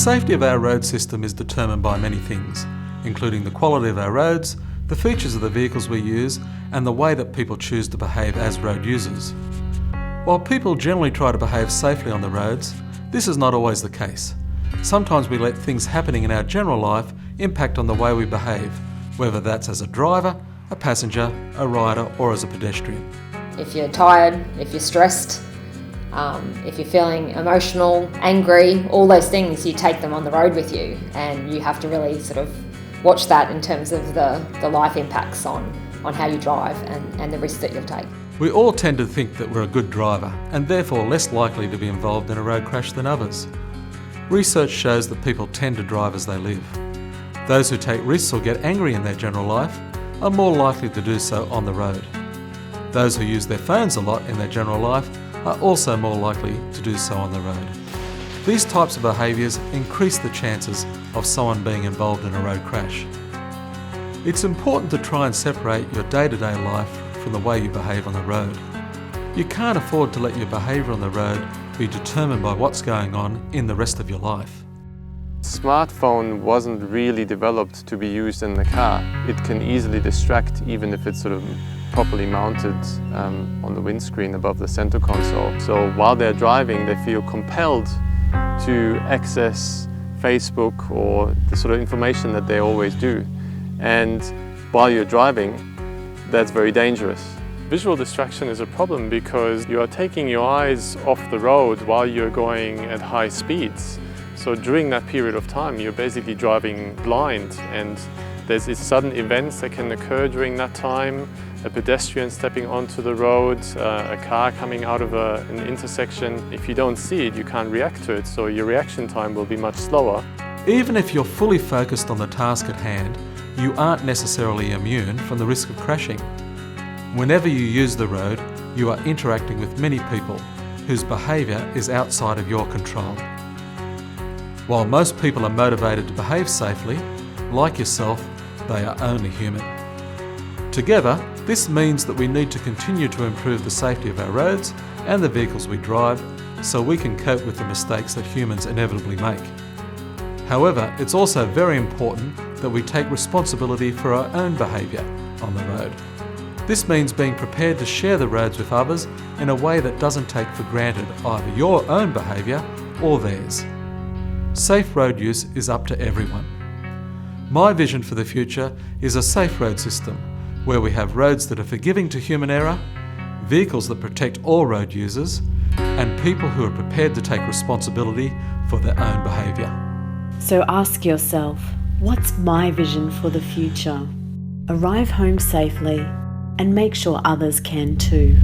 safety of our road system is determined by many things, including the quality of our roads, the features of the vehicles we use, and the way that people choose to behave as road users. While people generally try to behave safely on the roads, this is not always the case. Sometimes we let things happening in our general life impact on the way we behave, whether that's as a driver, a passenger, a rider, or as a pedestrian. If you're tired, if you're stressed, if you're feeling emotional, angry, all those things, you take them on the road with you, and you have to really sort of watch that in terms of the life impacts on how you drive and the risks that you'll take. We all tend to think that we're a good driver and therefore less likely to be involved in a road crash than others. Research shows that people tend to drive as they live. Those who take risks or get angry in their general life are more likely to do so on the road. Those who use their phones a lot in their general life are also more likely to do so on the road. These types of behaviours increase the chances of someone being involved in a road crash. It's important to try and separate your day-to-day life from the way you behave on the road. You can't afford to let your behaviour on the road be determined by what's going on in the rest of your life. Smartphone wasn't really developed to be used in the car. It can easily distract even if it's sort of properly mounted on the windscreen above the center console. So while they're driving, they feel compelled to access Facebook or the sort of information that they always do. And while you're driving, that's very dangerous. Visual distraction is a problem because you are taking your eyes off the road while you're going at high speeds. So during that period of time, you're basically driving blind, and there's these sudden events that can occur during that time. A pedestrian stepping onto the road, a car coming out of an intersection. If you don't see it, you can't react to it, so your reaction time will be much slower. Even if you're fully focused on the task at hand, you aren't necessarily immune from the risk of crashing. Whenever you use the road, you are interacting with many people whose behaviour is outside of your control. While most people are motivated to behave safely, like yourself, they are only human. Together, this means that we need to continue to improve the safety of our roads and the vehicles we drive so we can cope with the mistakes that humans inevitably make. However, it's also very important that we take responsibility for our own behaviour on the road. This means being prepared to share the roads with others in a way that doesn't take for granted either your own behaviour or theirs. Safe road use is up to everyone. My vision for the future is a safe road system where we have roads that are forgiving to human error, vehicles that protect all road users, and people who are prepared to take responsibility for their own behaviour. So ask yourself, what's my vision for the future? Arrive home safely and make sure others can too.